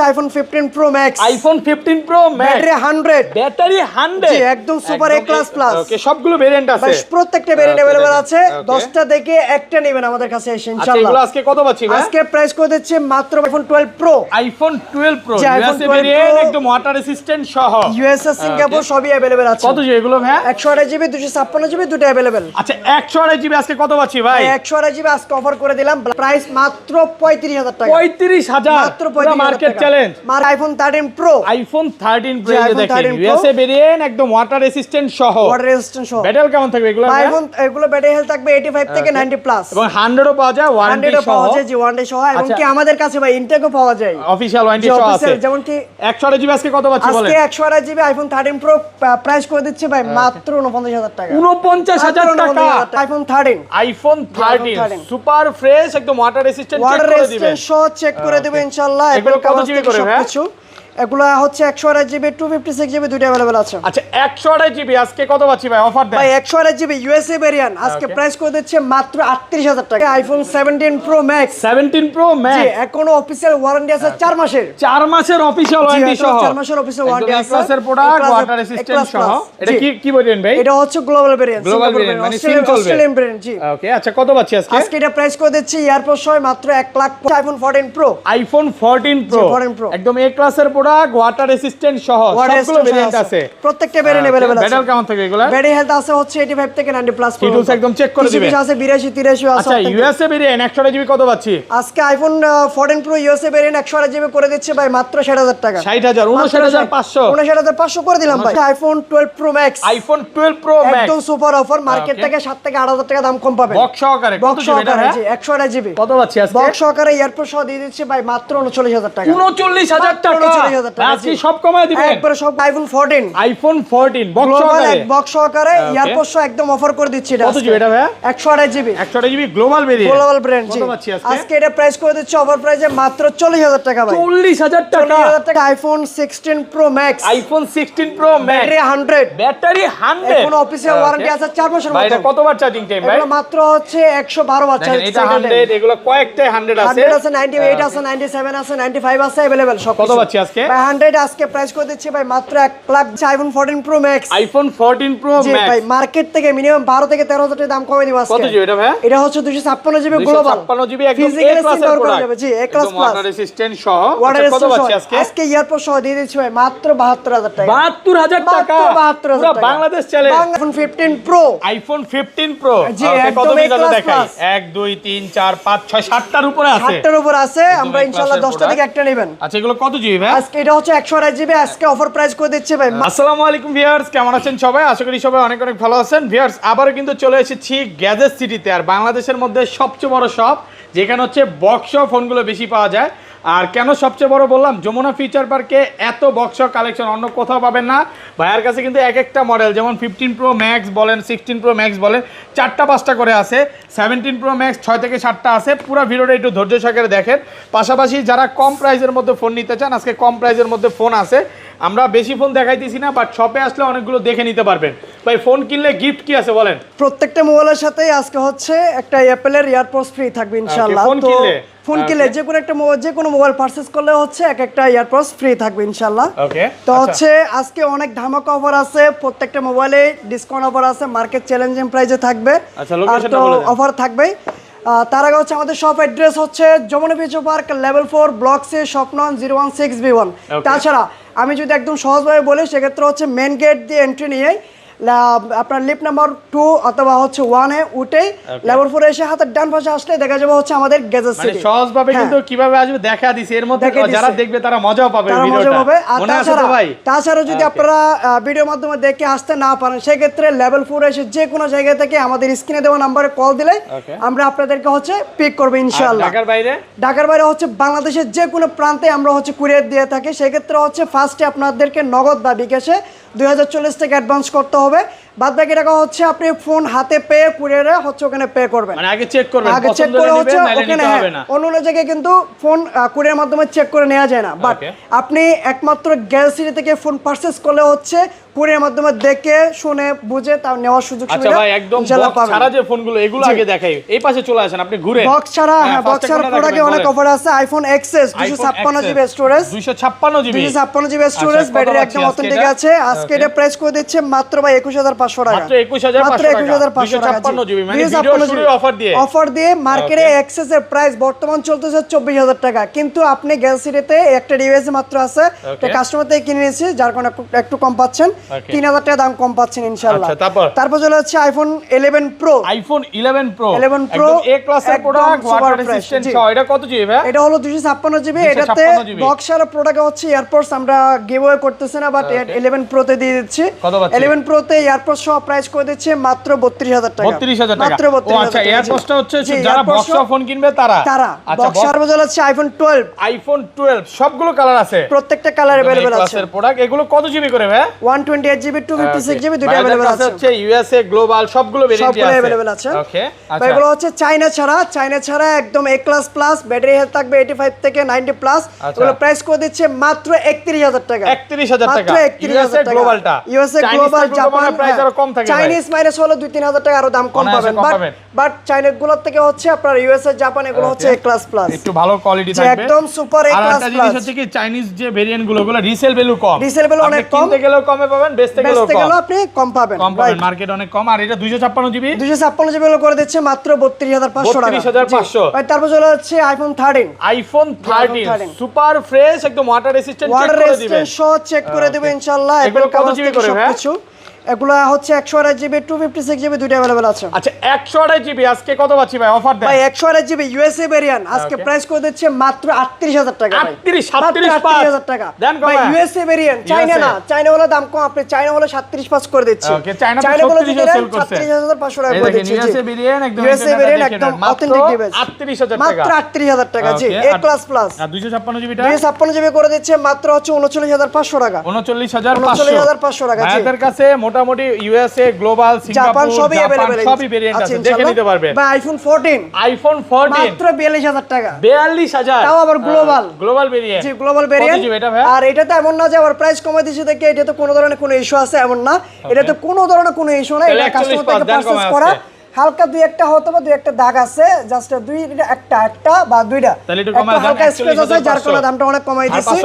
IPhone 15 pro max. IPhone 15 pro max battery 100, battery 100 জি একদম super A class plus. ওকে, সবগুলো variant আছে, ভাই প্রত্যেকটা ভেরিয়েন্ট अवेलेबल আছে। 10টা দেখে একটা নেবেন আমাদের কাছে এসে আচ্ছা ইনশাআল্লাহ। এগুলো আজকে কত পাচ্ছি ভাই? আজকে প্রাইস করে দিচ্ছে মাত্র আইফোন 12 প্রো। আইফোন 12 প্রো জি, iPhone ইউএসএ 12 ভেরিয়েন্ট, Pro, একদম ওয়াটার রেসিস্ট্যান্ট সহ, ইউএসএ সিঙ্গাপুর সবই अवेलेबल আছে। কত জি এগুলো ভাই? 128 জিবি 256 জিবি দুটো अवेलेबल। আচ্ছা 128 জিবি আজকে কত পাচ্ছি ভাই? 128 জিবি আজকে অফার করে দিলাম, প্রাইস মাত্র 35000 টাকা। 35000 মাত্র 35000 মার্কেট টাকা। Challenge. IPhone 13 pro, iPhone 13 pro জি, এই যে iPhone দেখেন 13 Pro, ইউএসএ ভেরিয়েন্ট, একদম ওয়াটার রেসিস্ট্যান্ট সহ, ওয়াটার রেজিস্ট্যান্ট সহ। ব্যাটারি কেমন থাকবে এগুলো ভাই? আইফোন এগুলো ব্যাটারি হেলথ থাকবে 85 থেকে 90 প্লাস, এবং 100 ও পাওয়া যায়, ওয়ারেন্টি 100 সহ, পাওয়া যায়, জি ওয়ারেন্টি সহ। এবং আচ্ছা। কি আমাদের কাছে ভাই ইনটেকও পাওয়া যায়, অফিশিয়াল ওয়ারেন্টি জি সহ আছে। অফিসিয়াল। যেমন কি 128 জিবি আজকে কত পাচ্ছি বলেন? আজকে 128 জিবি আইফোন 13 প্রো প্রাইস করে দিচ্ছে ভাই মাত্র 49000 টাকা। 49000 টাকা। আইফোন 13 আইফোন 13 সুপার ফ্রেশ, একদম ওয়াটার রেসিস্ট্যান্ট, চেক ওয়াটার করে দিবেন। রেজিস্ট্যান্ট সহ চেক করে দেব ইনশাআল্লাহ। এগুলো কত জিবি করে ভাই? সবকিছু এগুলো হচ্ছে 128 জিবি 256 জিবি দুটো अवेलेबल আছে। আচ্ছা 128 জিবি আজকে কত পাচ্ছি ভাই? অফার দেন ভাই 128 জিবি ইউএসএ ভেরিয়েন্ট আজকে প্রাইস করে দিচ্ছে মাত্র 38000 টাকা। আইফোন 17 প্রো ম্যাক্স, 17 প্রো জি ম্যাক্স, এখনো অফিসিয়াল ওয়ারেন্টি আছে 4 মাসের। 4 মাসের অফিশিয়াল ওয়ারেন্টি সহ, 4 মাসের অফিসিয়াল ওয়ারেন্টি আছে। ক্লাসের প্রোডাক্ট, ওয়াটার রেসিস্ট্যান্ট সহ। এটা কি ভেরিয়েন্ট ভাই? এটা হচ্ছে গ্লোবাল ভেরিয়েন্ট, গ্লোবাল ভেরিয়েন্ট মানে সিম চলবে, অস্ট্রেলিয়ান ভেরিয়েন্ট, জি। ওকে আচ্ছা কত পাচ্ছি আজকে? আজকে এটা প্রাইস করে দিচ্ছি এয়ারপোর্ট সহ মাত্র 1 lakh. IPhone 14 pro, iPhone 14 pro 14 Pro, একদম এ ক্লাসের প্রোডাক্ট, ওয়াটার রেসিস্ট্যান্ট সহ, সবগুলো ভেরিয়েন্ট আছে। প্রত্যেকটা ভেরিয়েন্ট अवेलेबल আছে। ব্যাটারি কেমন থাকে এগুলা? ব্যাটারি হেলথ আছে হচ্ছে 85 থেকে 90 প্লাস। ডিটেইলস একদম চেক করে দিবেন। আছে 82 83 আছে। আচ্ছা ইউএসএ ভেরিয়েন্ট 128 জিবি কত পাচ্ছি? আজকে iPhone 14 pro USA variant 128 GB করে দিচ্ছে ভাই মাত্র 60000 টাকা। 60000 59500 59500 করে দিলাম ভাই। IPhone 12 pro max, iPhone 12 pro max একদম সুপার অফার, মার্কেট থেকে 7 থেকে 8000 টাকা দাম কম পাবেন। বক্স সহকারে কত বক্স জিবি এটা? সহকারে, জি 128 জিবি কত পাচ্ছি আজকে? বক্স সহকারে এয়ারপোর্ট সহ দিয়ে দিচ্ছে ভাই মাত্র 39000 টাকা। 39000 টাকা। 39000 টাকা, আজকে জি। সব কমায় দিবেন একবারে সব। আইফোন 14 আইফোন 14 বক্স গ্লোবাল সহকারে এক বক্স সহকারে এয়ারপোর্ট সহ একদম অফার করে দিচ্ছি এটা। কত জিবি এটা ভাই? 128 GB 128 GB global variant, global brand, জি। কত পাচ্ছি আজকে? আজকে এটা প্রাইস করে দিচ্ছি অফার প্রাইসে মাত্র 40000 টাকা ভাই। 40000 টাকা। 40000 টাকা। IPhone 16 pro max, iPhone 16 pro max, battery 100, battery 100, এখন অফিসিয়াল ওয়ারেন্টি আছে 4 মাসের ভাই মতো। এটা কতবার চার্জিং টাইম ভাই? এগুলো মাত্র হচ্ছে 112 বার দেখেন চার্জ। এটা 100, এগুলো কয়েকটাই 100 আছে। 100 আছে, 98 আছে, 97 আছে, 95 আছে अवेलेबल সব। কত পাচ্ছি আজকে? ভাই 100 আজকে প্রাইস করে দিচ্ছি ভাই মাত্র 1 lakh. IPhone 14 pro max, iPhone 14 pro জি ম্যাক্স, ভাই মার্কেট থেকে মিনিমাম 12 থেকে 13000 টাকা দাম কমে দিব আজকে। কত জিবি এটা ভাই? এটা হচ্ছে 256 জিবি গ্লোবাল, 256 জিবি একদম এ ফিজিক্যালি ক্লাসের সিম করা প্রোডাক্ট, যাবে, জি এ ক্লাস একদম প্লাস। ওয়াটার রেসিস্ট্যান্ট সহ। ওয়াটার আচ্ছা, কত পাচ্ছি আজকে? আজকে এয়ারপোর্ট সহ দিয়ে দিচ্ছি ভাই মাত্র 72000 টাকা। 72000 টাকা। 72000 পুরো টাকা। Bangladesh challenge. IPhone 15 pro, iPhone 15 pro, জি, ওকে, কত একদম পিস আছে A-class দেখাই? plus। 1 2 3 4 5 6 7টার উপরে আছে। 8টার উপর আছে। আমরা A-class ইনশাআল্লাহ এর 10টা থেকে একটা নেবেন। আচ্ছা এগুলো কত জিবি ভাই? আজকে এটা হচ্ছে 128 জিবি আজকে অফার প্রাইস করে দিচ্ছি ভাই। আসসালামু আলাইকুম ভিউয়ার্স, কেমন আছেন সবাই? আশা করি সবাই অনেক অনেক ভালো আছেন। ভিউয়ার্স আবারও কিন্তু চলে এসেছি গ্যাজেট সিটিতে, আর বাংলাদেশের মধ্যে সবচেয়ে বড় শপ, যেখানে হচ্ছে বক্স ফোনগুলো বেশি পাওয়া যায়। আর কেন সবচেয়ে বড় বললাম, যমুনা ফিচার পার্কে এত বক্স কালেকশন অন্য কোথাও পাবেন না। ভাইয়ার কাছে কিন্তু এক একটা মডেল, যেমন 15 প্রো ম্যাক্স বলেন, 16 প্রো ম্যাক্স বলেন, 4টা 5টা করে আছে। 17 প্রো ম্যাক্স 6 থেকে 7টা আছে। পুরো ভিডিওটা একটু ধৈর্য সহকারে দেখেন। পাশাপাশি যারা কম প্রাইসের মধ্যে ফোন নিতে চান, আজকে কম প্রাইসের মধ্যে ফোন আছে। আমরা বেশি ফোন দেখাইতেছি না, বাট শপে আসলে অনেকগুলো দেখে নিতে পারবেন। ভাই ফোন কিনলে গিফট কি আছে বলেন? প্রত্যেকটা মোবাইলের সাথেই আজকে হচ্ছে একটা অ্যাপেলের ইয়ারপডস ফ্রি থাকবে ইনশাআল্লাহ। ফোন তো কিনলে? ফোন কিনলে যে কোনো একটা যে কোনো মোবাইল পারচেজ করলে হচ্ছে একটা ইয়ারপডস ফ্রি থাকবে ইনশাআল্লাহ। ওকে, তো হচ্ছে আজকে অনেক ধামাকা অফার আছে, প্রত্যেকটা মোবাইলে ডিসকাউন্ট অফার আছে, মার্কেট চ্যালেঞ্জিং প্রাইসে থাকবে। আচ্ছা লোকেশনটা বলে দেন। অফার থাকবেই। তার আগে হচ্ছে আমাদের শপ অ্যাড্রেস হচ্ছে Jamuna future park level 4 block C shop নং 016B1। তাছাড়া আমি যদি একদম সহজভাবে বলি, সেক্ষেত্রে হচ্ছে মেন গেট দিয়ে এন্ট্রি নিয়ে আপনার লিফট নাম্বার 2 অথবা হচ্ছে 1 এ উঠে লেভেল 4 এসে হাতের ডান পাশে আসলে দেখা যাবে হচ্ছে আমাদের গ্যাজেট মানে সিটি। সহজভাবে কিন্তু কিভাবে আসবে দেখা দিছে, এর মধ্যে যারা দেখবে তারা মজাও পাবে তারা মজা ভিডিওটা। পাবে। আর মনে আছে তো ভাই? তাছাড়া যদি আপনারা ভিডিওর মাধ্যমে দেখে আসতে না পারেন, সেক্ষেত্রে লেভেল 4 এসে যে কোনো জায়গা থেকে আমাদের স্ক্রিনে দেওয়া নাম্বারে কল দিলে আমরা আপনাদেরকে হচ্ছে পিক করব ইনশাআল্লাহ। ঢাকার বাইরে? ঢাকার বাইরে হচ্ছে বাংলাদেশের যে কোনো প্রান্তে আমরা হচ্ছে কুরিয়ার দিয়ে থাকি। সেক্ষেত্রে হচ্ছে ফার্স্টে আপনাদেরকে নগদ বা বিকাশে 2040 টাকা অ্যাডভান্স করতে হবে। বাদ বাকি টাকা হচ্ছে আপনি ফোন হাতে পেয়ে কুরিয়ারে হচ্ছে ওখানে পে করবেন। মানে আগে চেক করবেন, আগে চেক পছন্দ করে হলে হচ্ছে নেবেন, নাইলে ওখানে নিতে হবে না। অন্য জায়গায় কিন্তু ফোন কুরিয়ার মাধ্যমে চেক করে নেওয়া যায় না, বাট আপনি একমাত্র গ্যালাক্সি থেকে ফোন পারচেজ করলে হচ্ছে কুরিয়ার মাধ্যমে দেখে শুনে বুঝে তাও নেওয়ার সুযোগ আচ্ছা সুবিধা ভাই, একদম ইনশাআল্লাহ বক্স পাবেন। ছাড়া যে ফোনগুলো এগুলো আগে দেখাই, এই পাশে চলে আসেন আপনি ঘুরে। বক্স ছাড়া, হ্যাঁ বক্স ছাড়া প্রোডাক্টে অনেক অফার আছে। IPhone XS 256 GB storage, 256 GB 256 GB storage, battery একদম অথেন্টিক আছে। আজকে এটা প্রাইস করে দিচ্ছে মাত্র ভাই 21500 টাকা, মাত্র 21500 টাকা, 256 জিবি মানে ভিডিও শুরুর অফার দিয়ে মার্কেটে এক্সএস এর প্রাইস বর্তমান চলতেছে 24000 টাকা, কিন্তু আপনি গ্যালাক্সিতে একটা ডিভাইস মাত্র আছে, এটা কাস্টমার থেকে কিনে নিয়েছি, যার কারণে একটু কম পাচ্ছেন, 3000 টাকা দাম কম পাচ্ছেন ইনশাআল্লাহ। তারপর চলে হচ্ছে iPhone 11 pro, iPhone 11 pro, 11 pro একদম এ ক্লাসের প্রোডাক্ট, ওয়াটার রেজিস্ট্যান্ট সহ। এটা কত জিবি ভাই? এটা হলো 256 জিবি। এটাতে বক্স ছাড়া প্রোডাক্ট হচ্ছে এয়ারপডস আমরা গিভঅ্যাওয়ে করতেছি না, বাট 11 প্রোতে দিয়ে দিচ্ছি। 11 প্রোতে এয়ারপডস সহ প্রাইস করে দিচ্ছে মাত্র 32000 টাকা, 32000 টাকা মাত্র 32000 ও আচ্ছা, টাকা। এয়ারপডসটা হচ্ছে যারা বক্স ফোন কিনবে তারা। আচ্ছা, বক্স ছাড়া বলা হচ্ছে আইফোন 12, আইফোন 12 সবগুলো কালার আছে, প্রত্যেকটা কালার अवेलेबल আছে। ক্লাসের প্রোডাক্ট এগুলো কত জিবি করে ভাই? 128 জিবি 256 জিবি দুটো अवेलेबल আছে। হচ্ছে ইউএসএ গ্লোবাল সবগুলো ভেরিয়েন্ট আছে, अवेलेबल আছে। ওকে আচ্ছা, এগুলো হচ্ছে চায়না ছাড়া একদম এ ক্লাস প্লাস, ব্যাটারি হেলথ থাকবে 85 থেকে 90 প্লাস। এগুলো প্রাইস করে দিচ্ছে মাত্র 31000 টাকা, 31000 টাকা। মাত্র 31000 টাকা। গ্লোবালটা ইউএসএ গ্লোবাল জাপান প্রাইস আরো কম থাকে, চাইনিজ মাইনাস হলো 2-3000 টাকা আরো দাম কম পাবেন, বাট চাইনা গুলোর থেকে হচ্ছে আপনার ইউএসএ জাপান এগুলো হচ্ছে এ ক্লাস প্লাস, একটু ভালো কোয়ালিটি থাকবে, একদম সুপার এ ক্লাস আর একটা প্লাস। জিনিস হচ্ছে কি চাইনিজ যে ভেরিয়েন্ট গুলো রিসেল ভ্যালু কম, রিসেল ভ্যালু অনেক কম, কিনতে গেলেও কমে পাবেন, বেচতে গেলেও কম, আপনি কম পাবেন, মার্কেট অনেক কম। আর এটা 256 জিবি 256 জিবি হলো করে দিচ্ছে মাত্র 32500 টাকা, 32500। ভাই তারপর চলে যাচ্ছে আইফোন 13, আইফোন 13 সুপার ফ্রেশ, একদম ওয়াটার রেজিস্ট্যান্ট, চেক করে দিবেন, চেক করে দিবেন ইনশাআল্লাহ। এগুলো কত জিবি করে ভাই? এগুলো হচ্ছে 128 জিবি 256 জিবি দুটো अवेलेबल আছে। আচ্ছা 128 জিবি আজকে কত পাচ্ছি ভাই অফার দেন? ভাই 128 জিবি ইউএসএ ভেরিয়েন্ট আজকে প্রাইস করে দিচ্ছে মাত্র 38000 টাকা, ভাই 38000 টাকা দেন ভাই। ইউএসএ ভেরিয়েন্ট, চাইনা না, চাইনা হলো দাম কম, আপনি চাইনা হলো 37.5 করে দিচ্ছি, ওকে চাইনা তো গুলো 36 সেল করছে, 37500 টাকা করে দিচ্ছি। ইউএসএ ভেরিয়েন্ট একদম ইউএসএ ভেরিয়েন্ট একদম অথেন্টিক ডিভাইস, 38000 টাকা, মাত্র 38000 টাকা জি, এ ক্লাস প্লাস। আর 256 জিবিটা 256 জিবি করে দিচ্ছে মাত্র হচ্ছে 39500 টাকা, 39500 টাকা জি। ভাইদের কাছে মোটামুটি ইউএসএ গ্লোবাল জাপান সিঙ্গাপুর সবই अवेलेबल সবই ভেরিয়েন্ট আছে, দেখে নিতে পারবে। ভাই আইফোন 14 মাত্র 42000 টাকা, 42000 তাও আবার গ্লোবাল ভেরিয়েন্ট, জি গ্লোবাল ভেরিয়েন্ট। আর এটা তো এমন না যে আবার প্রাইস কমাই দিয়েছে দেখে এটা তো কোনো ধরনের কোনো ইস্যু আছে এমন না, এটা তো কোনো ধরনের কোনো ইস্যু না, এটা কাস্টমার থেকে পারচেজ করা, হালকা দুই একটা হয়তো বা দুই একটা দাগ আছে, জাস্ট একটা বা দুইটা হালকা স্ক্র্যাচ আছে, যার কারণে দামটা অনেক কমাই দিয়েছি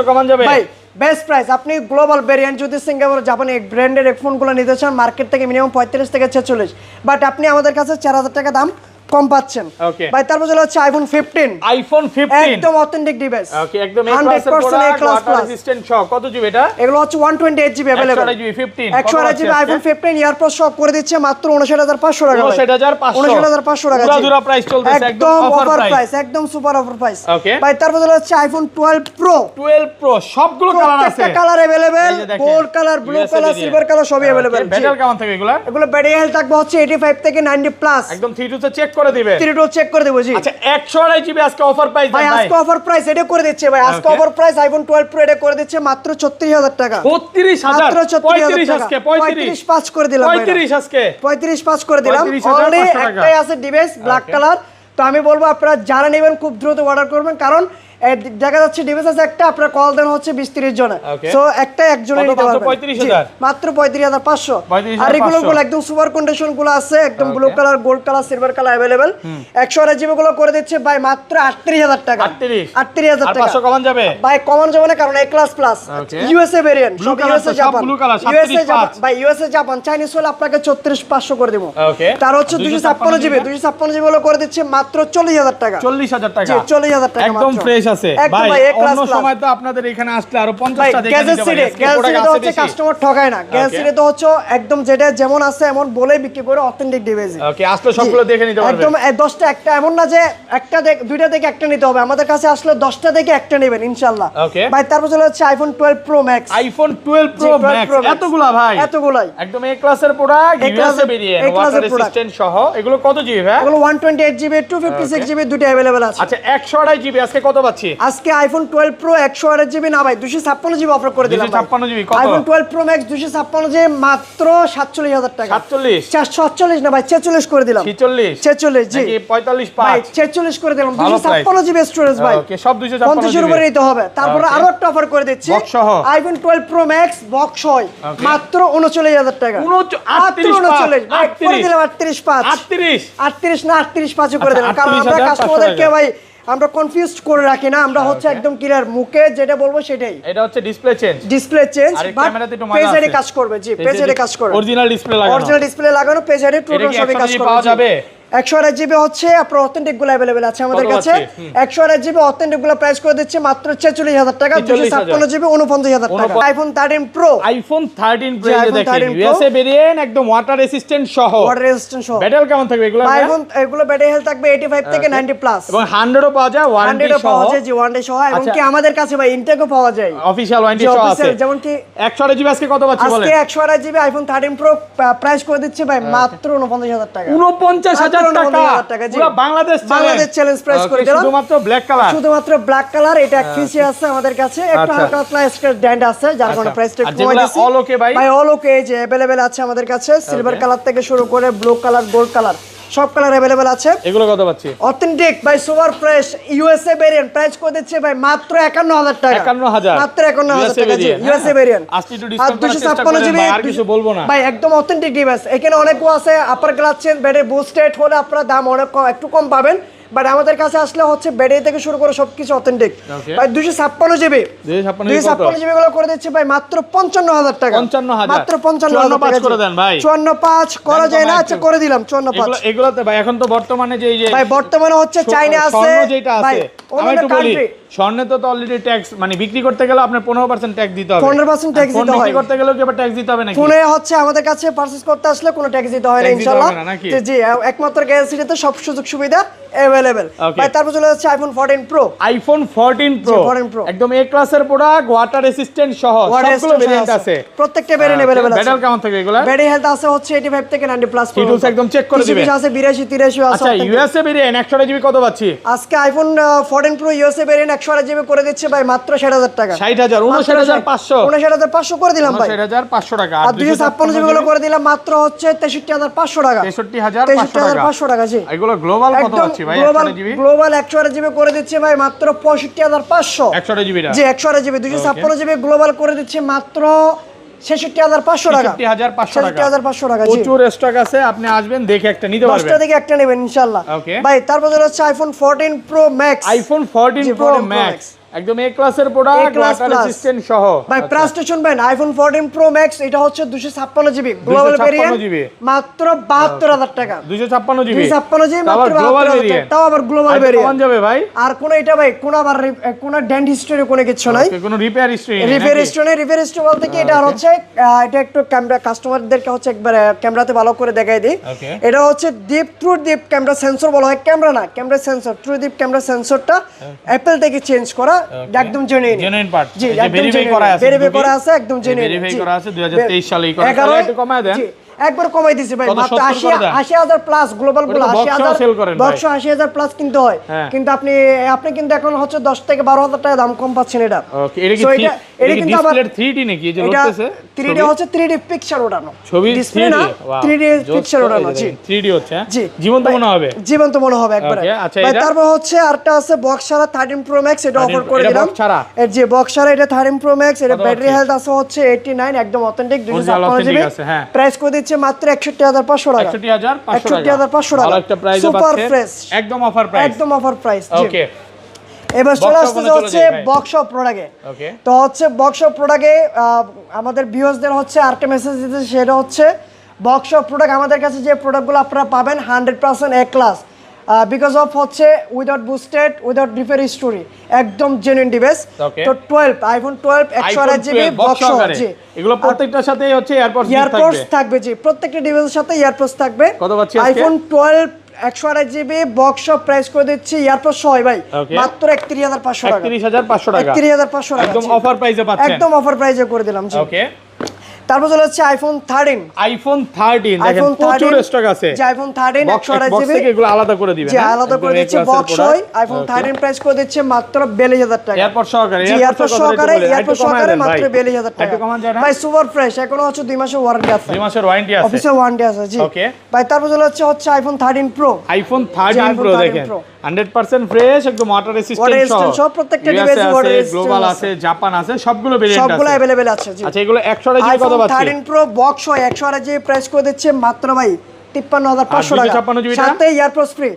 ভাই। বেস্ট প্রাইস, আপনি গ্লোবাল ভেরিয়েন্ট যদি সিঙ্গাপুর জাপানি ব্র্যান্ডের ফোনগুলো নিতে চান মার্কেট থেকে মিনিমাম 35 থেকে 46, বাট আপনি আমাদের কাছে 4000 টাকা দাম কম পাচ্ছেন ভাই। তারপর চলে হচ্ছে আইফোন 15 একদম অথেন্টিক ডিভাইস, ওকে একদম এ ক্লাসের প্রোডাক্ট, ওয়াটার রেজিস্ট্যান্ট সহ। কত জিবি এটা? এগুলো হচ্ছে 128 GB available, 128 GB iPhone 15 EarPod সহ করে দিচ্ছে মাত্র 59500 টাকা, 59500 টাকা জি, পুরো প্রাইস চলতেছে, একদম অফার প্রাইস, একদম সুপার অফার প্রাইস ওকে ভাই। তারপর চলে হচ্ছে আইফোন 12 প্রো সবগুলো কালার আছে, প্রত্যেকটা colour available, gold colour, blue colour, silver colour সবই अवेलेबल। ব্যাটারি কেমন থাকে এগুলো? এগুলো ব্যাটারি হেলথ থাকবে হচ্ছে 85 থেকে 90 প্লাস, একদম 3 তে চেক করে দিবে, 3 চেক করে দেব জি। আচ্ছা 128 জিবি আজকে অফার প্রাইস ভাই, আজকে অফার প্রাইস এটা করে দিচ্ছে ভাই, আজকে অফার প্রাইস আইফোন 12 প্রো এটা করে দিচ্ছে মাত্র 34000 টাকা, 35000 মাত্র 34000 আজকে 35 করে দিলাম, 35 আজকে 35 করে দিলাম। 35,500 অনলি টাকা। একটাই আছে ডিভাইস ব্ল্যাক কালার, তো আমি বলবো আপনারা যারা নেবেন খুব দ্রুত অর্ডার করবেন, কারণ দেখা যাচ্ছে ডিভাইস আছে একটা, আপনার কল দেন হচ্ছে 20-30 জনে, সো একটা একজনে নিতে পারবেন, 35,000 মাত্র 35,500। আর এগুলো একদম সুপার কন্ডিশন গুলো আছে, একদম blue colour, gold colour, silver colour available. 128 GB গুলো করে দিচ্ছে ভাই মাত্র 38000 টাকা, 38000 টাকা। 500 কমান যাবে ভাই, কমন যাবে না, কারণ এ ক্লাস প্লাস ইউএসএ ভেরিয়েন্ট, সব ইউএসএ জাপান, ইউএসএ জাপান ভাই, ইউএসএ জাপান, চাইনিজ হলে আপনাকে 34500 করে দেব। তার হচ্ছে 256 জিবি গুলো করে দিচ্ছে মাত্র 40000 টাকা, 40000 টাকা, জি 40000 টাকা একদম ফ্রেশ আছে ভাই। অন্য সময় তো আপনাদের এখানে আসলে আরো 50টা দেখে নিতে পারেন, গ্যালাক্সি তো হচ্ছে কাস্টমার ঠকায় না, গ্যালাক্সি তো হচ্ছে একদম যেটা যেমন আছে এমন বলে বিক্রি করে, অথেন্টিক ডিভাইস। ওকে আসলে সবগুলো দেখে নিতে পারবেন, একদম 10টা একটা, এমন না যে একটা দুইটা থেকে একটা নিতে হবে, আমাদের কাছে আসলে 10টা থেকে একটা নেবেন ইনশাআল্লাহ ভাই। তারপর চলে হচ্ছে iPhone 12 pro max, iPhone 12 pro max, এতগুলা ভাই, এতগুলাই একদম এ ক্লাসের product, USA variant, water resistant সহ। এগুলো কত জিবি ভাই? এগুলো 128 জিবি 256 জিবি দুটো अवेलेबल আছে। আচ্ছা 128 জিবি আজকে কত পাচ্ছি? পাচ্ছি আজকে আইফোন 12 প্রো 128GB না ভাই 256GB অফার করে দিলাম 256GB কত আইফোন 12 প্রো ম্যাক্স 256GB মাত্র 47000 টাকা 47 447 না ভাই 46 করে দিলাম 46 জি নাকি 45 ভাই 5 46 করে দিলাম 256GB স্টোরেজ ভাই ওকে সব 256 50 এর উপরে নিতে হবে তারপর আরো একটা অফার করে দিচ্ছি বক্স সহ আইফোন 12 প্রো ম্যাক্স বক্স হয় মাত্র 39000 টাকা 38 ভাই করে দিলাম 38 5 38 না 38 5 করে দিলাম কারণ আমরা কাস্টমারদেরকে ভাই আমরা কনফিউজড করে রাখি না আমরা হচ্ছে একদম ক্লিয়ার মুখে যেটা বলবো সেটাই এটা হচ্ছে display change but page ID কাজ করবে জি পেজ আইডি কাজ করবে অরিজিনাল ডিসপ্লে লাগানো পেজ আইডি টোটাল সবই কাজ করবে পাওয়া যাবে 128GB হচ্ছে আপনার অথেন্টিক গুলো अवेलेबल আছে আমাদের কাছে 128GB অথেন্টিক গুলো প্রাইস করে দিচ্ছে মাত্র 44000 টাকা 256GB 49000 টাকা আইফোন 13 প্রো যে দেখেন ইউএসএ ভেরিয়েন্ট একদম ওয়াটার রেসিস্ট্যান্ট সহ ব্যাটারি কেমন থাকবে এগুলো আইফোন এগুলো ব্যাটারি হেলথ থাকবে 85 থেকে 90 প্লাস এবং 100 ও পাওয়া যায় ওয়ারেন্টি 100 পাওয়া যায় জি ওয়ারেন্টি সহ এবং কি আমাদের কাছে ভাই ইনটেকও পাওয়া যায় অফিশিয়াল ওয়ারেন্টি সহ আছে যেমন কি 128GB আজকে কত পাচ্ছি বলেন আজকে 128GB আইফোন 13 প্রো প্রাইস করে দিচ্ছে ভাই মাত্র 49000 টাকা 49000 টাকা পুরো বাংলাদেশ চ্যালেঞ্জ প্রাইস করে দিলাম শুধুমাত্র ব্ল্যাক কালার এটা ফিসি আছে আমাদের কাছে একটা হালকা ক্লাসিক ড্যান্ড আছে যার কারণে প্রাইসটা একটু কমাই দিয়েছি অল ওকে ভাই অল ওকে যে अवेलेबल আছে আমাদের কাছে সিলভার কালার থেকে শুরু করে ব্লু কালার গোল্ড কালার সব কালার अवेलेबल আছে এগুলো কত পাচ্ছি authentic by super fresh USA variant price করে দিচ্ছে ভাই মাত্র 51000 টাকা 51000 মাত্র 51000 টাকা জি ইউএসএ ভেরিয়েন্ট আজকে একটু ডিসকাউন্ট করার চেষ্টা করবেন ভাই আর কিছু বলবো না ভাই একদম অথেন্টিক ডিভাইস এখানে অনেকও আছে আপার গ্লাস চেন ব্যাটারি বুস্টেড হলে আপনারা দাম অনেক একটু কম পাবেন বাট আমাদের কাছে আসলে হচ্ছে ব্যাটারি থেকে শুরু করে সবকিছু অথেন্টিক ভাই 256GB গুলো করে দিচ্ছে ভাই মাত্র 55000 টাকা 55000 মাত্র 55000 টাকা করে দেন ভাই 54.5 করা যায় না আচ্ছা করে দিলাম 54.5 এগুলোতে ভাই এখন তো বর্তমানে যে ভাই বর্তমানে হচ্ছে চাইনা আছে যেটা আছে আমি একটু বলি স্বর্ণে তো অলরেডি ট্যাক্স মানে বিক্রি করতে গেলে আপনার 15% ট্যাক্স দিতে হবে 15% ট্যাক্স দিতে হয় বিক্রি করতে গেলে কি আবার ট্যাক্স দিতে হবে নাকি ফোনে হচ্ছে আমাদের কাছে পারচেজ করতে আসলে কোনো ট্যাক্স দিতে হয় না ইনশাআল্লাহ জি একমাত্র গ্যারান্টিতে সব সুযোগ সুবিধা अवेलेबल ভাই তারপর চলে যাচ্ছে আইফোন 14 প্রো একদম এ ক্লাসের প্রোডাক্ট ওয়াটার রেসিস্ট্যান্ট সহ সবগুলো ভেরিয়েন্ট আছে প্রত্যেকটা ভেরিয়েন্ট अवेलेबल আছে ব্যাটারি কেমন থাকে এগুলা ব্যাটারি হেলথ আছে হচ্ছে 85 থেকে 90 প্লাস ফিটুলস একদম চেক করে দিবেন আছে 82 83 আছে আচ্ছা ইউএসএ ভেরিয়েন্ট 128GB কত পাচ্ছি আজকে iPhone 14 pro USA variant 128GB করে দিচ্ছে ভাই মাত্র 60000 টাকা 59500 করে দিলাম ভাই 59500 টাকা আর 256GB গুলো করে দিলাম মাত্র হচ্ছে 63500 টাকা 63500 টাকা জি এগুলো গ্লোবাল কত পাচ্ছি ভাই 128GB গ্লোবাল 128GB করে দিচ্ছে ভাই মাত্র 65500 128GB জি 128GB 256GB গ্লোবাল করে দিচ্ছে মাত্র 66500 টাকা 66500 টাকা জি প্রচুর স্টক আছে আপনি আসবেন দেখে একটা নিতে পারবেন 10টা থেকে একটা নেবেন ইনশাআল্লাহ ভাই তারপর হচ্ছে আইফোন 14 প্রো ম্যাক্স একদম এ ক্লাসের প্রোডাক্ট ওয়াটার রেসিস্ট্যান্ট সহ ভাই প্রাইসটা শুনবেন আইফোন 14 প্রো ম্যাক্স এটা হচ্ছে 256GB গ্লোবাল ভেরিয়েন্ট মাত্র 72000 টাকা 256GB মাত্র 72000 টাকা তাও আবার গ্লোবাল ভেরিয়েন্ট কেমন যাবে ভাই আর কোন এটা ভাই কোন আবার কোন ডেন্ট হিস্টরি কোনো কিছু নাই কোনো রিপেয়ার হিস্টরি বলতে কি এটা হচ্ছে এটা একটু ক্যামেরা কাস্টমারদেরকে হচ্ছে একবার ক্যামেরাতে ভালো করে দেখাই দিই এটা হচ্ছে ট্রু ডিপ ক্যামেরা সেন্সর বলা হয় ক্যামেরা না camera sensor true deep camera সেন্সরটা অ্যাপল থেকে চেঞ্জ করা একদম জেনুইন পার্ট জি ভেরিফাই করা আছে একদম জেনুইন ভেরিফাই করা আছে 2023 সালে করা একটু কমায় দেন একবার কমাই দিছি ভাই মাত্র 80000 প্লাস গ্লোবাল গুলো 80000 বক্স 80000 প্লাস কিনতে হয় কিন্তু আপনি কিন্তু এখন হচ্ছে 10 থেকে 12000 টাকা দাম কম পাচ্ছেন এটা ওকে এটা কি ডিসপ্লে 3D নাকি এই যে লুকতেছে 3D হচ্ছে 3D পিকচার ওঠানো ছবি ডিসপ্লে না 3D পিকচার ওঠানো জি 3D হচ্ছে জীবন্ত মনে হবে একবারে ভাই তারপর হচ্ছে আরটা আছে বক্স ছাড়া 13 প্রো ম্যাক্স এটা অফার করে দিলাম এর যে বক্স ছাড়া এটা 13 প্রো ম্যাক্স এর ব্যাটারি হেলথ আছে হচ্ছে 89 একদম অথেন্টিক 256GB প্রাইস করে দিচ্ছে মাত্র 61500 টাকা 61500 টাকা ভালো একটা প্রাইসে পাচ্ছেন একদম অফার প্রাইস ওকে এবার চলে আসছে হচ্ছে বক্সশপ প্রোডাক্টে তো হচ্ছে বক্সশপ প্রোডাক্টে আমাদের ভিউয়ার্সদের হচ্ছে আরেকটা মেসেজ দিতে সেটা হচ্ছে বক্সশপ প্রোডাক্ট আমাদের কাছে যে প্রোডাক্টগুলো আপনারা পাবেন 100% এ ক্লাস বিকজ অফ হচ্ছে without boosted without repair history একদম জেনুইন ডিভাইস তো 12 আইফোন 12 128GB বক্স জি এগুলো প্রত্যেকটার সাথেই হচ্ছে এয়ারপোর্টস থাকবে জি প্রত্যেকটা ডিভাইসের সাথে এয়ারপোর্টস থাকবে কত পাচ্ছি আইফোন 12 128GB বক্স প্রাইস করে দিচ্ছি এয়ারপোর্ট সহ ভাই মাত্র 31500 টাকা 31500 টাকা 31500 টাকা একদম অফার প্রাইসে পাচ্ছেন একদম অফার প্রাইসে করে দিলাম জি ওকে তারপর চলে হচ্ছে আইফোন 13। আইফোন 13 দেখেন প্রচুর স্টক আছে। যে আইফোন 13 128 বক্স জিবি থেকে এগুলো আলাদা করে দিবেন। জি আলাদা করে দিচ্ছে বক্স হয়। আইফোন 13 প্রাইস করে দিচ্ছে মাত্র 42000 টাকা। এয়ারপড সহকারে, এয়ারপড সহকারে মাত্র 42000 টাকা। একটু কমান যায় না ভাই সুপার ফ্রেশ, এখনো হচ্ছে 2 মাসের ওয়ারেন্টি আছে। 2 মাসের ওয়ারেন্টি আছে, অফিসিয়াল ওয়ারেন্টি আছে জি। ওকে ভাই তারপর চলে হচ্ছে আইফোন 13 প্রো। আইফোন 13 প্রো দেখেন 100% ফ্রেশ, একদম ওয়াটার রেসিস্ট্যান্ট সব প্রত্যেকটা ডিভাইসে ওয়াটার রেসিস্ট্যান্ট গ্লোবাল আছে, জাপান আছে, সবগুলো ভেরিয়েন্ট আছে, সবগুলো अवेलेबल আছে জি। আচ্ছা এগুলো 128 জিবি কত পাচ্ছি? 13 প্রো বক্স হয় 128 জিবি প্রাইস করে দিচ্ছে মাত্র ভাই 53500 টাকা। 256 জিবি সাথে ইয়ারপডস ফ্রি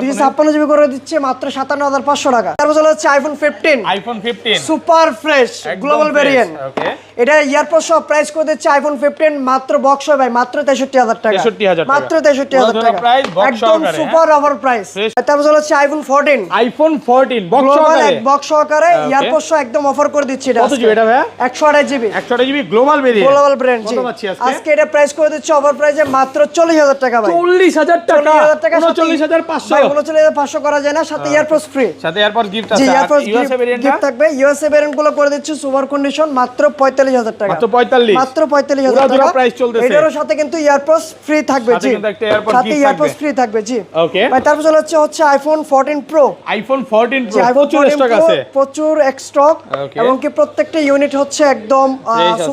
256 জিবি করে দিচ্ছে মাত্র 57500 টাকা। তারপর চলে হচ্ছে iPhone 15। IPhone 15 super fresh global variant. Okay এটা ইয়ারপড সহ প্রাইস করে দিচ্ছে আইফোন 15 মাত্র বক্স হয় ভাই মাত্র 63000 টাকা। 63000 টাকা মাত্র 63000 টাকা প্রাইস বক্স একদম সহকারে, সুপার অফার প্রাইস। তারপর চলে হচ্ছে আইফোন 14। আইফোন 14 বক্স গ্লোবাল সহকারে, এক বক্স সহকারে ইয়ারপড সহ একদম অফার করে দিচ্ছে এটা। কত জিবি এটা ভাই? 128 GB 128 GB global variant, global brand জি। কত পাচ্ছি আজকে? আজকে এটা প্রাইস করে দিচ্ছে অফার প্রাইসে মাত্র 40000 টাকা ভাই। 40000 টাকা, 39500 ভাই 39500 করা যায় না, সাথে ইয়ারপডস ফ্রি, সাথে এয়ারপড গিফট জি আছে। আর ইয়ারপডস ইউএসএ ভেরিয়েন্টটা গিফট থাকবে। ইউএসএ ভেরিয়েন্ট গুলো করে দিচ্ছে সুপার কন্ডিশন মাত্র 45000 টাকা। মাত্র 45, মাত্র 45000 পুরো টাকা প্রাইস চলতেছে। এটার সাথে কিন্তু ইয়ারপডস ফ্রি থাকবে সাথে জি, কিন্তু একটা এয়ারপড সাথে গিফট ইয়ারপডস থাকবে। ফ্রি থাকবে জি। ওকে ভাই তারপর চলে হচ্ছে আইফোন 14 প্রো। আইফোন 14 জি প্রো আইফোন প্রচুর 14 স্টক Pro আছে, প্রচুর স্টক Okay. এবং কি প্রত্যেকটা ইউনিট হচ্ছে একদম Fresh আছে।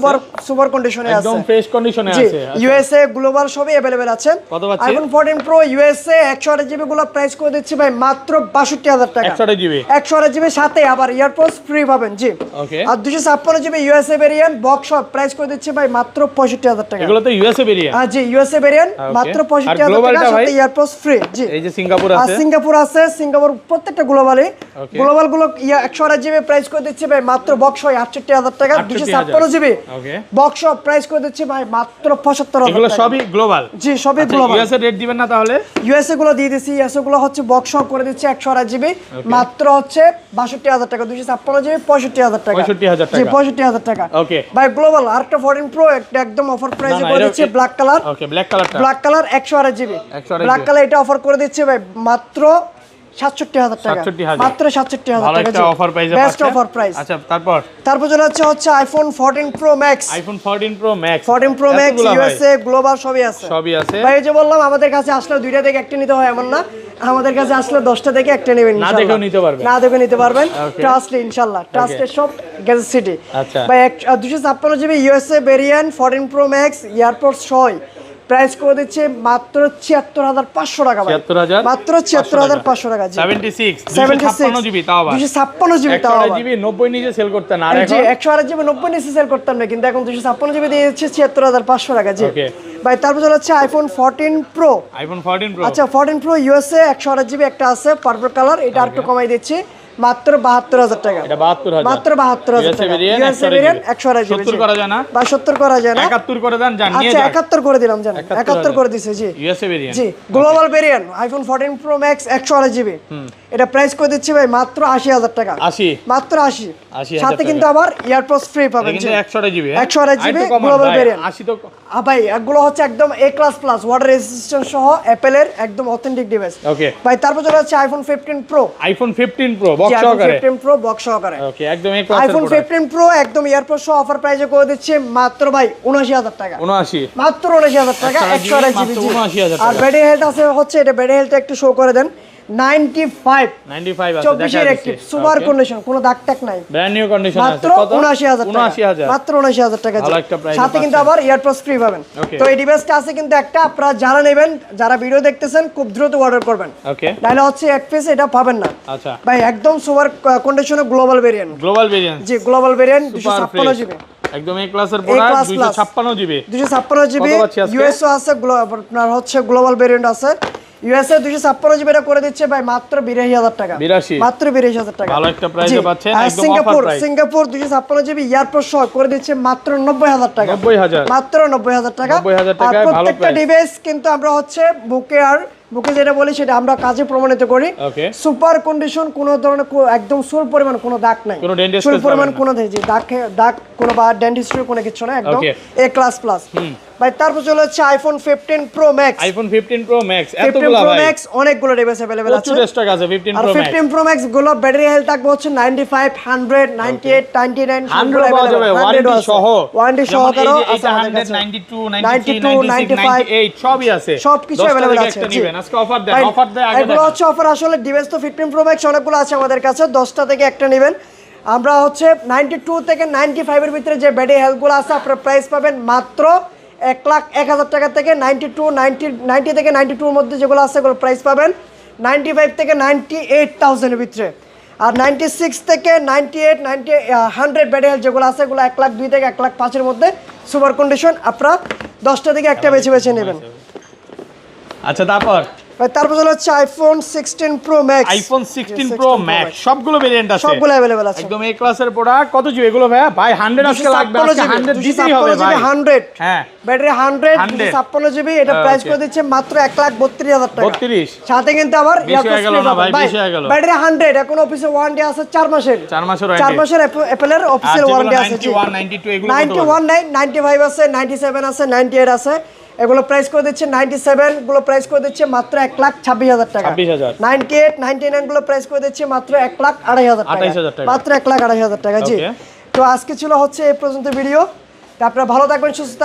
সুপার কন্ডিশনে আছে, একদম ফ্রেশ কন্ডিশনে জি। আছে। আচ্ছা, ইউএসএ গ্লোবাল সবই अवेलेबल আছে। কত পাচ্ছি? আইফোন 14 প্রো ইউএসএ 128 জিবি গুলো প্রাইস করে দিচ্ছি ভাই মাত্র 62000 টাকা। 128 জিবি 128 জিবি সাথে আবার ইয়ারপডস ফ্রি পাবেন জি। ওকে আর 256 জিবি ইউএসএ ভেরিয়েন্ট বক্স সব প্রাইস করে দিচ্ছি ভাই মাত্র 65000 টাকা। এগুলো তো ইউএসএ ভেরিয়েন্ট, জি ইউএসএ ভেরিয়েন্ট Okay. মাত্র আর 65000 গ্লোবালটা টাকা, ভাই? সাথে ইয়ারপডস ফ্রি জি। এই যে সিঙ্গাপুর আর আছে, সিঙ্গাপুর আছে, সিঙ্গাপুর প্রত্যেকটা গ্লোবালে Okay. গ্লোবাল গুলো 128 জিবি প্রাইস করে দিচ্ছে ভাই মাত্র বক্স হয় 68000 টাকা। 256 জিবি ওকে বক্স সব প্রাইস করে দিচ্ছে ভাই মাত্র 75000 এগুলো টাকা। সবই গ্লোবাল, জি সবই আচ্ছা গ্লোবাল। ইউএসএ রেট দিবেন না তাহলে? ইউএসএ গুলো দিয়ে দিছি, ইউএসএ গুলো হচ্ছে বক্স সহ করে দিচ্ছে 128 জিবি মাত্র হচ্ছে 62000 টাকা। 256 জিবি 65000 টাকা, 65000 জি টাকা 65000 টাকা। ওকে ভাই গ্লোবাল আরেকটা 14 প্রো একটা একদম অফার প্রাইসে না, করে এটা- দিচ্ছে ব্ল্যাক কালার। ওকে ব্ল্যাক কালারটা, black colour 128 GB 128 black colour এটা অফার করে দিচ্ছে ভাই মাত্র 67000 টাকা, 67000 মাত্র 67000 ভালো টাকা একটা অফার প্রাইসে বেস্ট অফার প্রাইস। আচ্ছা তারপর চলে হচ্ছে iPhone 14 pro max. IPhone 14 pro max 14 pro max USA global সবই আছে, সবই আছে। ভাই এই যে বললাম আমাদের কাছে আসলে দুইটা থেকে একটা নিতে হয় এমন না, আমাদের কাছে আসলে 10টা থেকে একটা নেবেন না ইনশাআল্লাহ। দেখেও নিতে পারবেন, না দেখে নিতে পারবেন Okay. ট্রাস্টলি ইনশাআল্লাহ, ট্রাস্টেড শপ গ্যাজেট সিটি। আচ্ছা ভাই 256 GB USA variant 14 pro max EarPods সহ প্রাইস করে দিচ্ছে মাত্র 74500 টাকা ভাই, 74500 মাত্র 74500 টাকা জি। 76 256 জিবি তাও আবার 256 জিবি তাও 128 আবার জিবি 90 নিচে সেল করতেন আর জি এখন 128 জিবি 90 নিচে সেল করতাম না, কিন্তু এখন 256 জিবি দিয়ে দিচ্ছে 74500 টাকা জি। Okay. ভাই তারপর চলে হচ্ছে আইফোন 14 প্রো। আইফোন 14 প্রো আচ্ছা 14 প্রো ইউএসএ 128 জিবি একটা আছে পার্পল কালার, এটা আরেকটু কমাই দিচ্ছি মাত্র 72000 টাকা, এটা 72000 মাত্র 72000 টাকা। ইউএসএ ভেরিয়েন্ট 128 জিবি 70 করা যায় না বা 70 করা যায় না, 71 করে দেন জান নিয়ে আচ্ছা যান 71 করে দিলাম জান, 71 করে দিছে জি। ইউএসএ ভেরিয়েন্ট জি global variant iPhone 14 pro max 128 GB এটা প্রাইস করে দিচ্ছি ভাই মাত্র 80000 টাকা, 80 মাত্র 80 80,000 সাথে কিন্তু আবার ইয়ারপডস ফ্রি পাবেন কিন্তু জি। 128 জিবি 128 জিবি গ্লোবাল ভেরিয়েন্ট 80 তো ভাই এগুলো হচ্ছে একদম এ ক্লাস প্লাস ওয়াটার রেজিস্ট্যান্ট সহ অ্যাপেলের একদম অথেন্টিক ডিভাইস। ওকে ভাই তারপর চলে হচ্ছে iPhone 15 pro. IPhone 15 pro box iPhone সহকারে 15 প্রো বক্স সহকারে ওকে একদম এই ক্লাসের আইফোন প্রোডাক্ট 15 প্রো একদম ইয়ারপড সহ অফার প্রাইসে করে দিচ্ছে মাত্র ভাই 79000 টাকা, 79 মাত্র 79000 টাকা 128 জিবি মাত্র 79,000 আর টাকা। ব্যাটারি হেলথ আছে হচ্ছে এটা ব্যাটারি হেলথটা একটু শো করে দেন 95 95 আছে 24 এর অ্যাক্টিভ সুপার কন্ডিশন কোনো দাগ টাক নাই, ব্র্যান্ড নিউ কন্ডিশন আছে মাত্র কত 79000 টাকা, 79000 মাত্র 79000 টাকা ভালো একটা price সাথে কিন্তু পাচ্ছেন। আবার ইয়ারপডস ফ্রি পাবেন। Okay. তো এই ডিভাইসটা আছে কিন্তু একটা আপনারা যারা নেবেন যারা ভিডিও দেখতেছেন খুব দ্রুত অর্ডার করবেন, ওকে নাহলে হচ্ছে এক পিস এটা পাবেন না। আচ্ছা ভাই একদম সুপার কন্ডিশনে গ্লোবাল ভেরিয়েন্ট, গ্লোবাল ভেরিয়েন্ট জি গ্লোবাল ভেরিয়েন্ট সুপার 256 জিবি একদম এই ক্লাসের product class plus। 256 GB 256 GB কত পাচ্ছি আজকে? ইউএসও আছে আপনার হচ্ছে গ্লোবাল ভেরিয়েন্ট আছে ইউএসএ 256 জিবি এটা করে দিচ্ছে ভাই মাত্র 82000 টাকা, 82 মাত্র 82000 টাকা ভালো একটা প্রাইসে পাচ্ছেন আর একদম offer price Singapore 256 GB EarPod সহ করে দিচ্ছে মাত্র 90000 টাকা, 90000 মাত্র 90000 টাকা। 90000 আর টাকায় ভালো প্রত্যেকটা price। ডিভাইস কিন্তু আমরা হচ্ছে বুকে আর বুকে যেটা বলি সেটা আমরা কাজে প্রমাণিত করি। ওকে, সুপার কন্ডিশন, কোনো ধরনের একদম সুল পরিমাণ কোনো দাগ নাই, কোনো ডেন্ট সুল স্পেস পরিমাণ কোনো দাগ কোনো বা ডেন্টিস্টের কোনো কিছু না, একদম Okay. এ ক্লাস প্লাস ভাই। তারপর চলে হচ্ছে iPhone 15 pro max. IPhone 15 pro max 15 এতগুলা প্রো ভাই, ম্যাক্স অনেকগুলো ডিভাইস अवेलेबल আছে, প্রচুর স্টক আছে 15 আর প্রো ম্যাক্স। 15 প্রো ম্যাক্স গুলো ব্যাটারি হেলথ থাকবে হচ্ছে 95 100 98 99 100 পাওয়া যাবে ওয়ারেন্টি সহ, ওয়ারেন্টি সহকারে যেমন এই যে আছে এটা আমাদের 100 কাছে। 92 93 96 98 সবই আছে, সবকিছু 10 अवेलेबल টাকা আছে। একটা জি। নেবেন আজকে অফার দেন, ভাই, অফার দেয় আগে এগুলো দেন। হচ্ছে অফার, আসলে ডিভাইস তো 15 প্রো ম্যাক্স অনেকগুলো আছে আমাদের কাছে, 10টা থেকে একটা নেবেন। আমরা হচ্ছে 92 থেকে 95 এর ভিতরে যে ব্যাটারি হেলথগুলো আছে আপনার প্রাইস পাবেন মাত্র 1,01,000 টাকা থেকে। 90 থেকে 92 এর মধ্যে যেগুলো আছে এগুলো প্রাইস পাবেন 95 থেকে 98,000 এর ভিতরে। আর 96 থেকে 98 100 ব্যাটারি হেলথ যেগুলো আছে এগুলো 1,02,000 থেকে 1,05,000 এর মধ্যে সুপার কন্ডিশন। আপনারা 10টা থেকে একটা বেছে বেছে নেবেন। আচ্ছা তারপর ভাই তারপর হচ্ছে iPhone 16 pro max. IPhone 16 pro max সবগুলো ভেরিয়েন্ট আছে, সবগুলো अवेलेबल আছে, একদম এ ক্লাসের প্রোডাক্ট। কত জিবি এগুলো ভাই? ভাই 100 আজকে লাগবে, আজকে 100 দিতেই হবে ভাই। 100 হ্যাঁ, ব্যাটারি 100 56 জিবি, এটা প্রাইস করে দিচ্ছে মাত্র 1,32,000 টাকা। 32 সাথে কিন্তু আবার বেশি হয়ে গেল না ভাই, বেশি হয়ে গেল। ব্যাটারি 100, এখন অফিসে ওয়ারেন্টি আছে 4 মাসের, 4 মাসের 4 মাসের অ্যাপলের অফিসিয়াল ওয়ারেন্টি আছে। 91 92 এগুলো 91 নাই, 95 আছে, 97 আছে, 98 আছে, এগুলো প্রাইস করে দিচ্ছে 97 গুলো প্রাইস করে দিচ্ছে মাত্র 1,26,000 টাকা। 26,000 98 99 গুলো প্রাইস করে দিচ্ছে মাত্র 1,28,000 টাকা, 28,000 টাকা। মাত্র 1,28,000 টাকা। জি, Okay. তো আজকে ছিল হচ্ছে এই পর্যন্ত ভিডিও। আপনারা ভালো থাকবেন, সুস্থ থাকবেন।